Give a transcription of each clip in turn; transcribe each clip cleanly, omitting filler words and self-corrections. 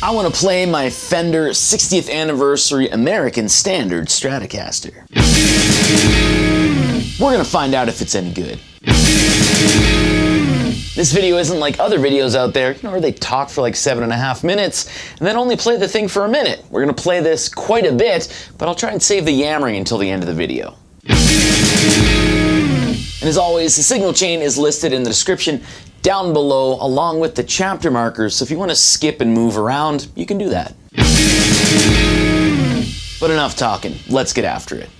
I want to play my Fender 60th Anniversary American Standard Stratocaster. We're gonna find out if it's any good. This video isn't like other videos out there, where they talk for like 7.5 minutes and then only play the thing for a minute. We're gonna play this quite a bit, but I'll try and save the yammering until the end of the video. And as always, the signal chain is listed in the description down below, along with the chapter markers, so if you want to skip and move around, you can do that. But enough talking, let's get after it.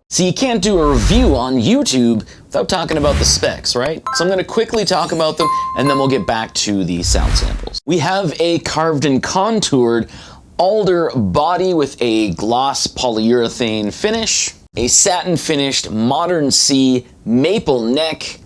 So you can't do a review on YouTube without talking about the specs, right? So I'm gonna quickly talk about them and then we'll get back to the sound samples. We have a carved and contoured alder body with a gloss polyurethane finish, a satin finished modern C maple neck,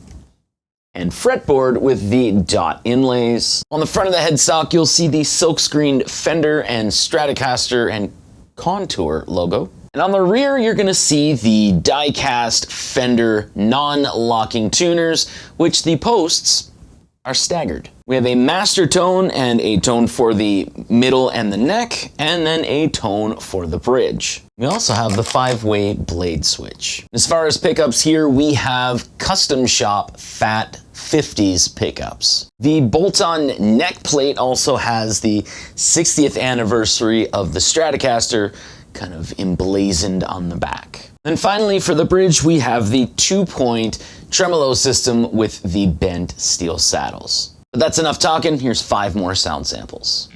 and fretboard with the dot inlays. On the front of the headstock, you'll see the silkscreened Fender and Stratocaster and Contour logo. And on the rear, you're gonna see the die-cast Fender non-locking tuners, which the posts are staggered. We have a master tone and a tone for the middle and the neck, and then a tone for the bridge. We also have the 5-way blade switch. As far as pickups here, we have custom shop Fat 50s pickups. The bolt-on neck plate also has the 60th anniversary of the Stratocaster kind of emblazoned on the back. And finally, for the bridge, we have the 2-point tremolo system with the bent steel saddles. But that's enough talking. Here's 5 more sound samples.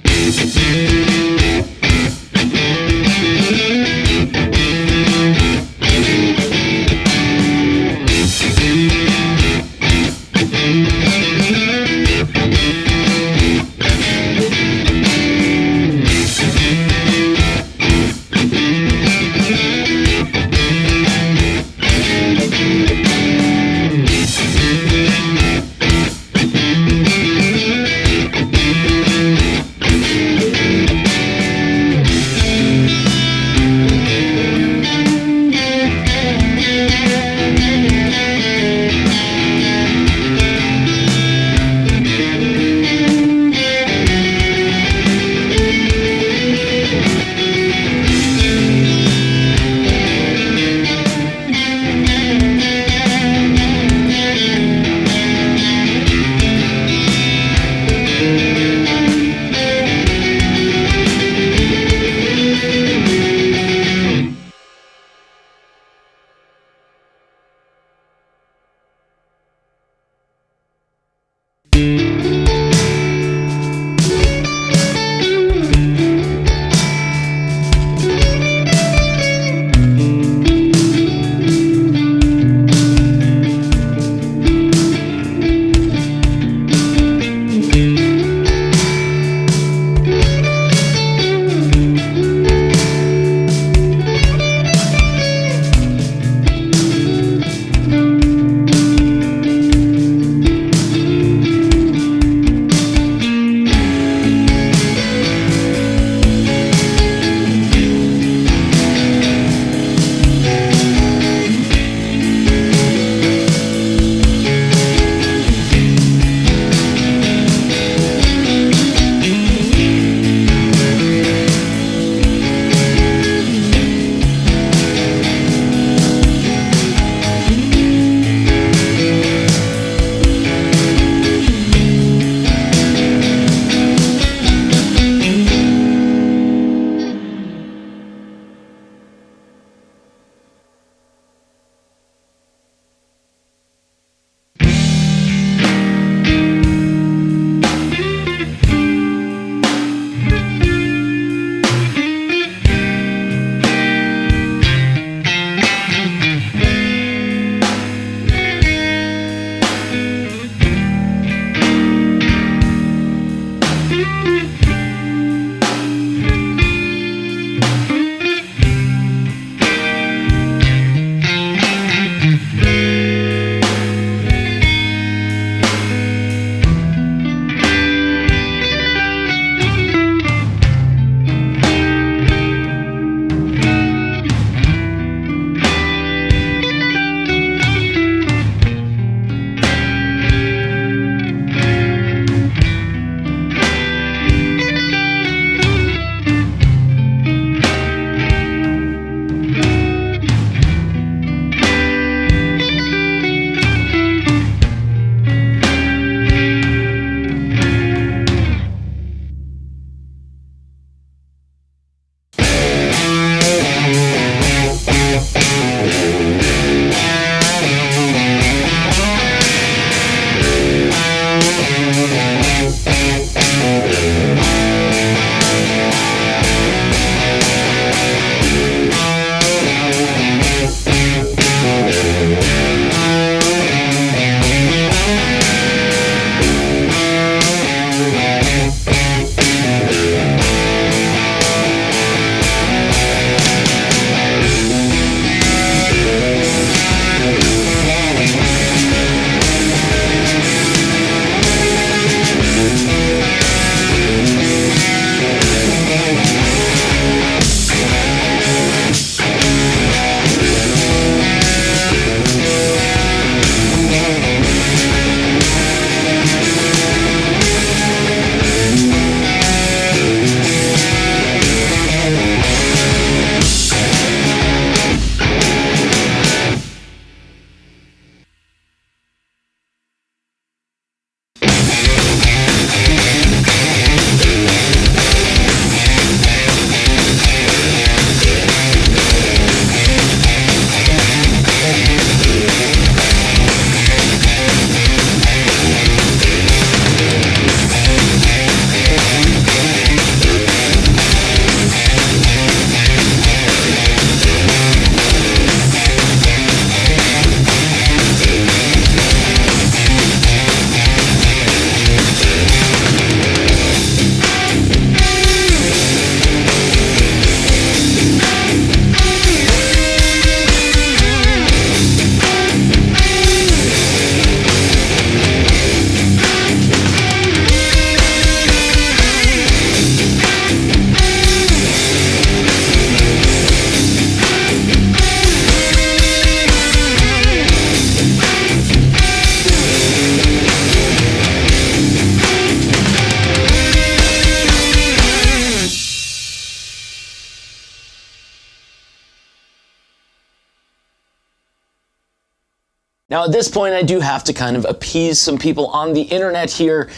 Now at this point I do have to kind of appease some people on the internet here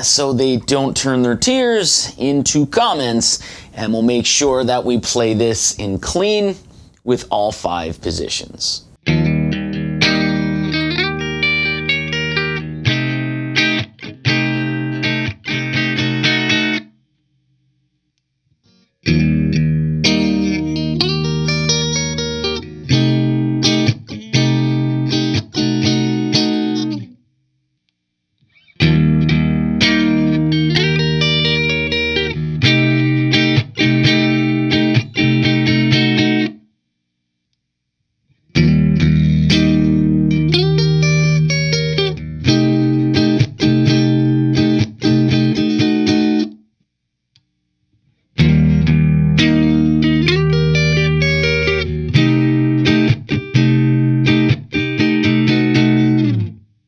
so they don't turn their tears into comments, and we'll make sure that we play this in clean with all 5 positions.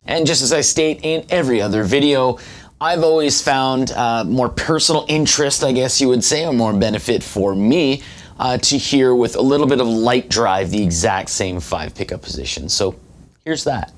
And just as I state in every other video, I've always found more personal interest, I guess you would say, or more benefit for me to hear with a little bit of light drive the exact same 5 pickup positions. So here's that.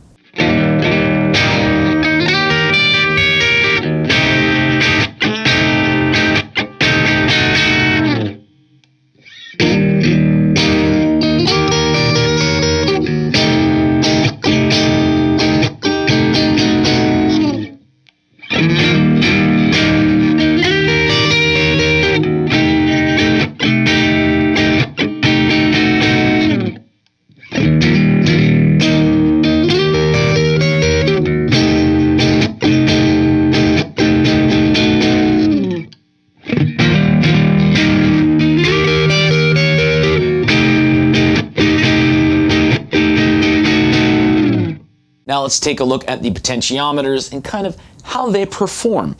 Now let's take a look at the potentiometers and kind of how they perform.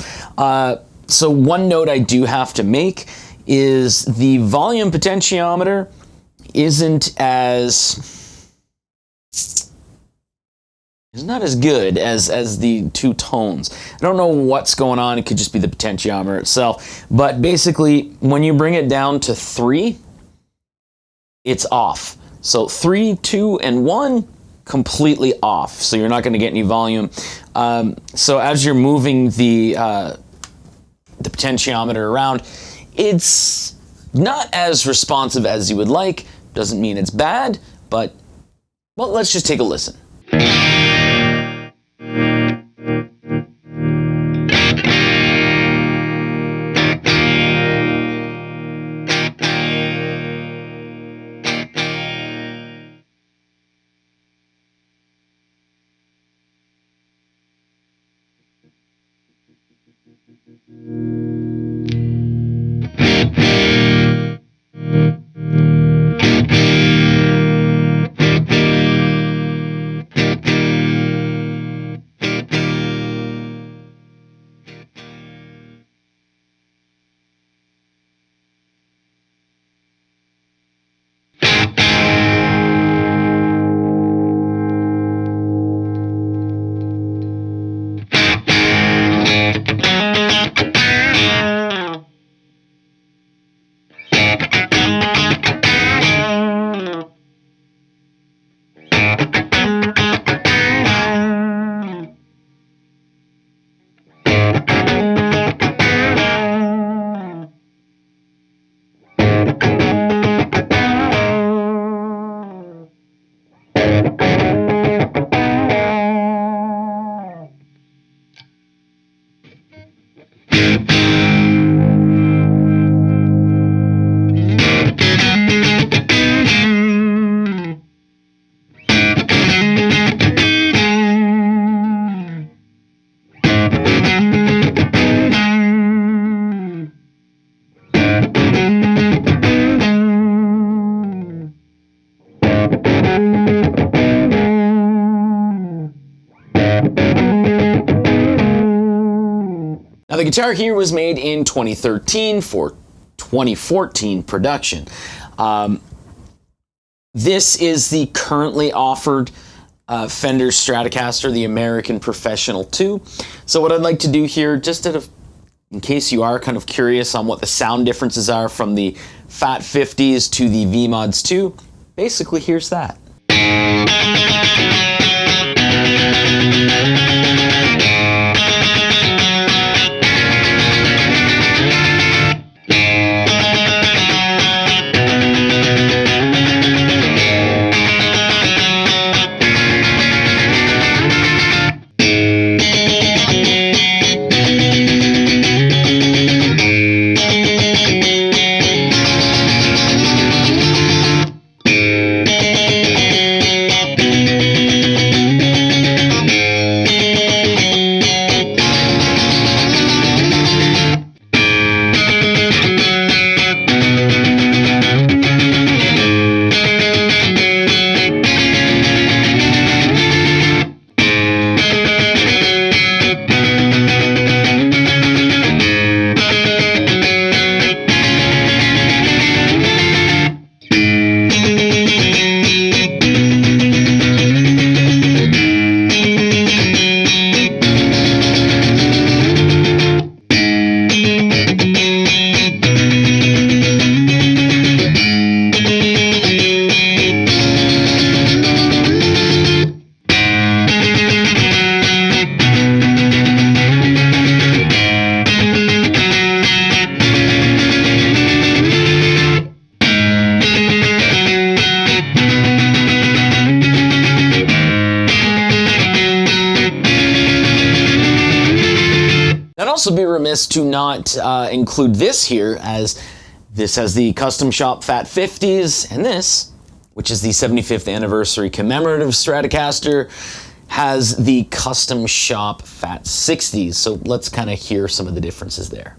So one note I do have to make is the volume potentiometer isn't not as good as the 2 tones. I don't know what's going on. It could just be the potentiometer itself. But basically, when you bring it down to 3, it's off. So 3, 2, and 1, completely off. So you're not going to get any volume. So as you're moving the potentiometer around, it's not as responsive as you would like. Doesn't mean it's bad, but, well, let's just take a listen. Now the guitar here was made in 2013 for 2014 production. This is the currently offered Fender Stratocaster, the American Professional 2. So what I'd like to do here, just in case you are kind of curious on what the sound differences are from the Fat 50s to the V-Mods 2, basically here's that. be remiss to not include this here, as this has the custom shop Fat 50s, and this, which is the 75th anniversary commemorative Stratocaster, has the custom shop Fat 60s. So let's kind of hear some of the differences there.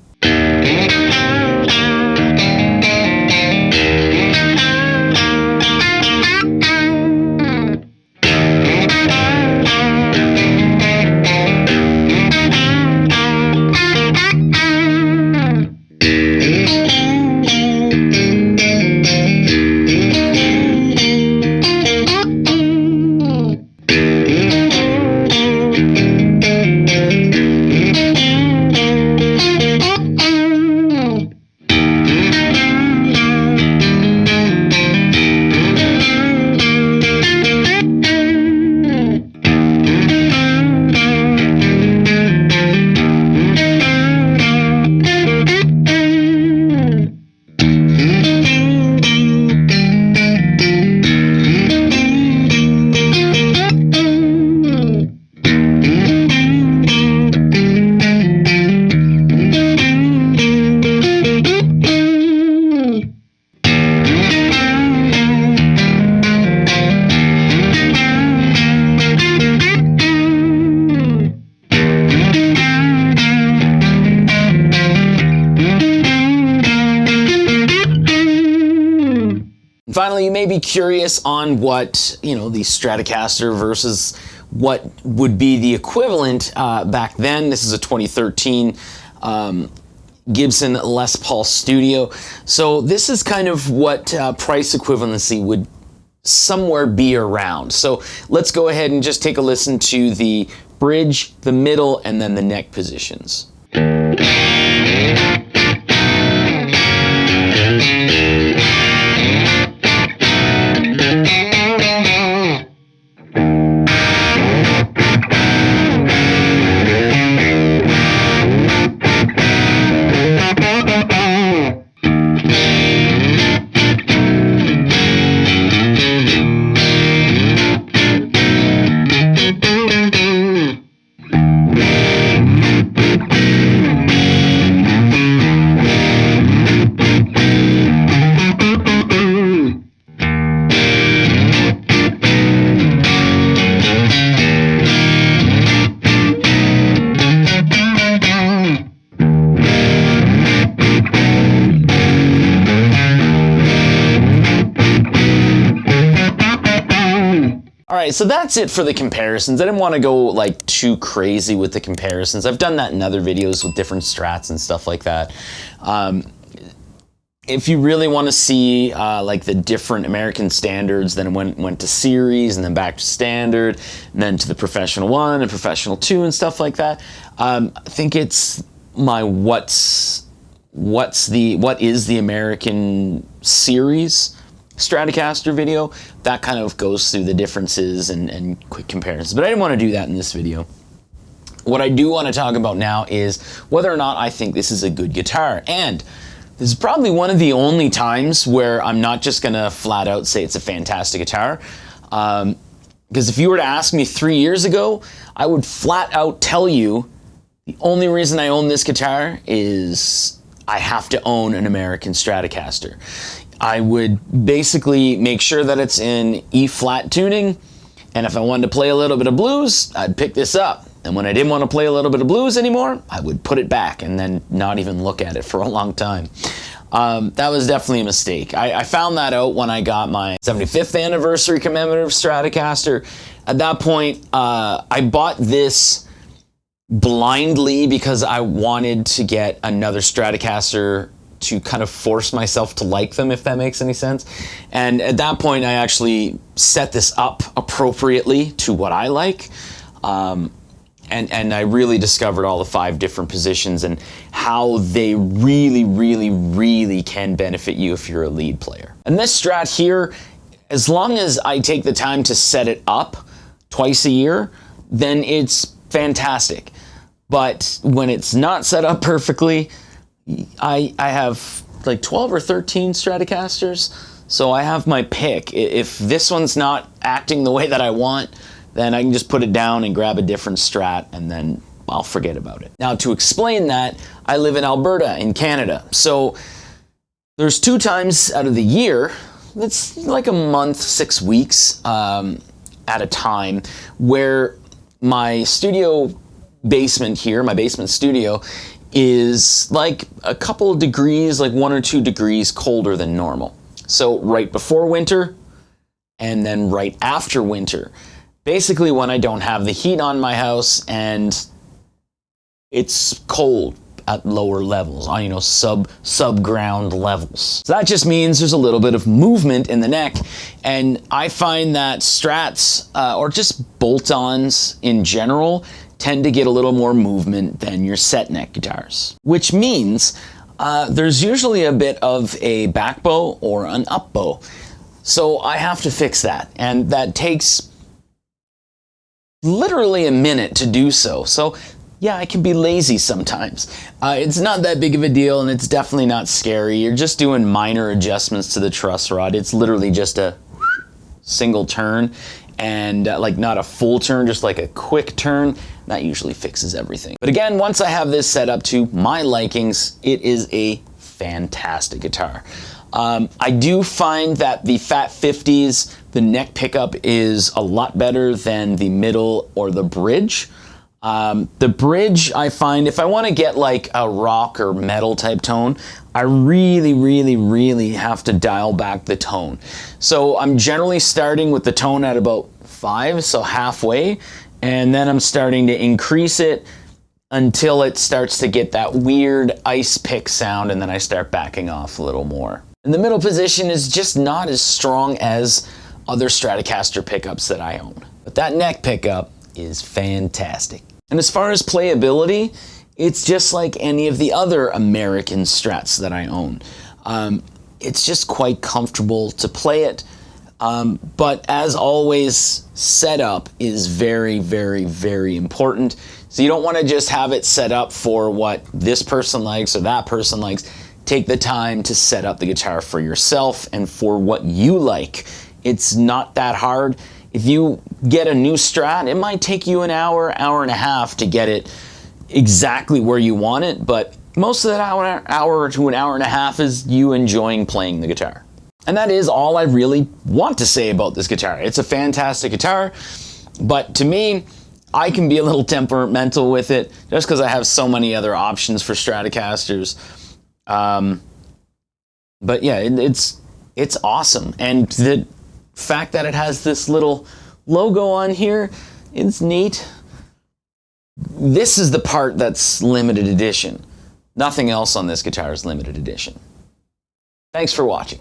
Finally, you may be curious on what, the Stratocaster versus what would be the equivalent back then. This is a 2013 Gibson Les Paul Studio. So this is kind of what price equivalency would somewhere be around. So let's go ahead and just take a listen to the bridge, the middle, and then the neck positions. Alright, so that's it for the comparisons. I didn't want to go like too crazy with the comparisons. I've done that in other videos with different strats and stuff like that. If you really want to see like the different American standards, then it went to series and then back to standard, and then to the professional 1 and professional 2 and stuff like that. I think it's my what is the American series Stratocaster video. That kind of goes through the differences and quick comparisons, but I didn't want to do that in this video. What I do want to talk about now is whether or not I think this is a good guitar, and this is probably one of the only times where I'm not just gonna flat out say it's a fantastic guitar, because if you were to ask me 3 years ago, I would flat out tell you the only reason I own this guitar is I have to own an American Stratocaster. I would basically make sure that it's in E-flat tuning, and if I wanted to play a little bit of blues, I'd pick this up. And when I didn't want to play a little bit of blues anymore, I would put it back and then not even look at it for a long time. That was definitely a mistake. I found that out when I got my 75th anniversary commemorative Stratocaster. At that point, I bought this blindly because I wanted to get another Stratocaster to kind of force myself to like them, if that makes any sense. And at that point, I actually set this up appropriately to what I like. And I really discovered all the 5 different positions and how they really, really, really can benefit you if you're a lead player. And this Strat here, as long as I take the time to set it up twice a year, then it's fantastic. But when it's not set up perfectly, I have like 12 or 13 Stratocasters, so I have my pick. If this one's not acting the way that I want, then I can just put it down and grab a different Strat and then I'll forget about it. Now, to explain that, I live in Alberta in Canada. So there's 2 times out of the year, it's like a month, 6 weeks at a time, where my studio basement here, my basement studio, is like a couple of degrees, like 1 or 2 degrees colder than normal. So right before winter and then right after winter. Basically when I don't have the heat on my house and it's cold at lower levels, on, you know, sub-ground levels. So that just means there's a little bit of movement in the neck, and I find that Strats, or just bolt-ons in general, tend to get a little more movement than your set neck guitars. Which means there's usually a bit of a back bow or an up bow. So I have to fix that, and that takes literally a minute to do so. So yeah, I can be lazy sometimes. It's not that big of a deal, and it's definitely not scary. You're just doing minor adjustments to the truss rod. It's literally just a single turn, and like not a full turn, just like a quick turn. That usually fixes everything. But again, once I have this set up to my likings, it is a fantastic guitar. I do find that the Fat 50s, the neck pickup is a lot better than the middle or the bridge. The bridge, I find, if I want to get like a rock or metal type tone, I really have to dial back the tone. So I'm generally starting with the tone at about 5, so halfway, and then I'm starting to increase it until it starts to get that weird ice pick sound, and then I start backing off a little more. And the middle position is just not as strong as other Stratocaster pickups that I own. But that neck pickup is fantastic. And as far as playability, it's just like any of the other American Strats that I own. It's just quite comfortable to play it. But as always, setup is very important. So you don't want to just have it set up for what this person likes or that person likes. Take the time to set up the guitar for yourself and for what you like. It's not that hard. If you get a new Strat, it might take you an hour and a half to get it exactly where you want it, but most of that hour to an hour and a half is you enjoying playing the guitar. And that is all I really want to say about this guitar. It's a fantastic guitar, but to me, I can be a little temperamental with it just because I have so many other options for Stratocasters. But yeah, it's awesome. And the fact that it has this little logo on here, it's neat. This is the part that's limited edition. Nothing else on this guitar is limited edition. Thanks for watching.